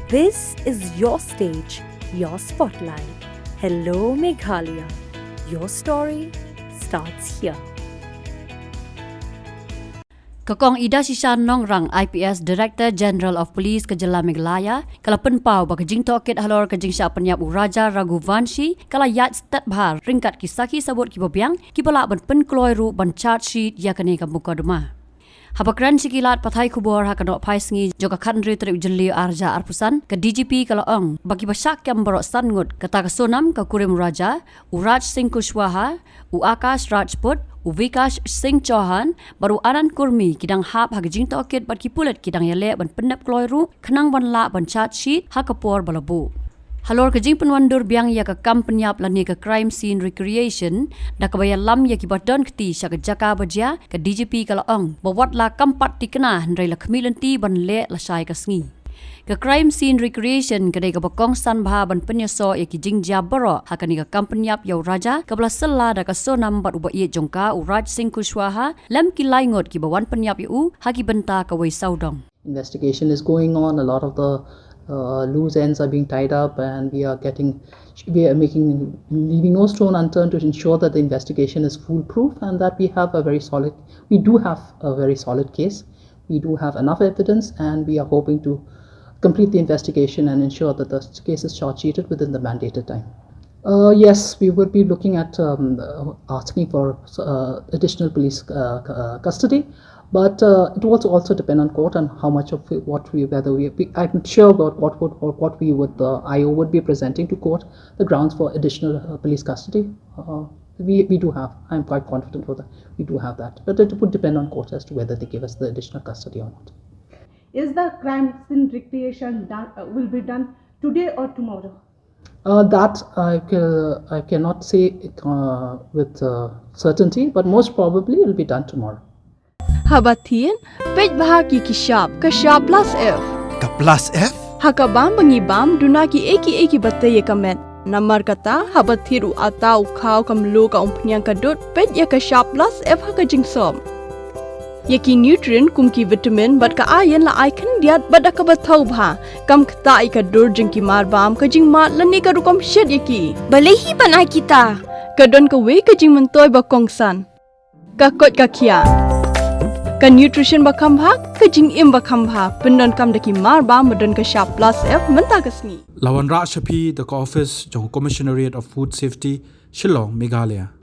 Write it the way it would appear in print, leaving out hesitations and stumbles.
This is your stage, your spotlight. Hello, Meghalaya. Your story starts here. Kakong Ida Sishan Nongrang IPS Director General of Police Kejala Meghalaya kala penpau baka jing toket halor ke jing sya Pynïap Raja Raghuvanshi kala yat stat bahar ringkat kisaki sabut kibobiang kipala ban penkloi ru ban charge sheet ya kene ka muka duma. Habakran sikilat pathai kubor hakanok paisngi joka khandri trip jeli arja arpusan ke DGP kala ong bagi basak yang borok sangut kata ke Sonam ke Kurim Raja Uraj Singh Kushwaha u Akash Rajput u Vikash Singh Chauhan baru anan kurmi kidang hap hagajing toket bat kipulet kidang yale ban Pynïap kloiru khnang ban la ban charge sheet hakapor balabu. Halor ke jing Pynwandur biang ya ke kam Pynïap lani ke crime scene recreation da ke Ïalam ya ki badon keti sya ke jaka bajia ke DGP kala ong bawat la kampat tikena ndrai la khmilanti ban le Lashai ke sngi ke crime scene recreation ke dai ke bakong san bha ban penyaso ya ki jing ja baro hakani ke kam Pynïap ya raja ke bala sela da ke Sonam bat uba ye jongka Uraj Singh Kushwaha lam ki laingot ki bawan Pynïap yu haki benta ke Weisawdong. Investigation is going on. A lot of the loose ends are being tied up, and we are leaving no stone unturned to ensure that the investigation is foolproof and that we do have a very solid case. We do have enough evidence, and we are hoping to complete the investigation and ensure that the case is charge-sheeted within the mandated time. Yes, we would be looking at asking for additional police custody. But it will also depend on court and how much of it, I'm sure about what the IO would be presenting to court, the grounds for additional police custody. We do have, I'm quite confident for that, we do have that. But it would depend on court as to whether they give us the additional custody or not. Is the crime scene recreation will be done today or tomorrow? That I cannot say with certainty, but most probably it will be done tomorrow. Habatin, pej bahagi kashab plus F. Ka plus F? Hakabam bangibam dunaki eki bataye kamet. Namar kata habathiru atau khau kamlu ka umpnyang kadut pej ya kashab plus F hakajing som. Yaki nutrient kumki vitamin bat ka ayan la icon diat bada ka bathau bha kam kta ika dur jingki marbam kajing mat lani ka rukom shed yaki. Balehi banai kita. Kadon ka we kajing mentoy bakongsan. Ka kot ka kia. Kan nutrition bakam bha kajing im bakam bha pendon kam daki marba modon ka sharp plus F menta kasni Lawan Rak Shapi the office jong Commissionariat of Food Safety Shillong Meghalaya.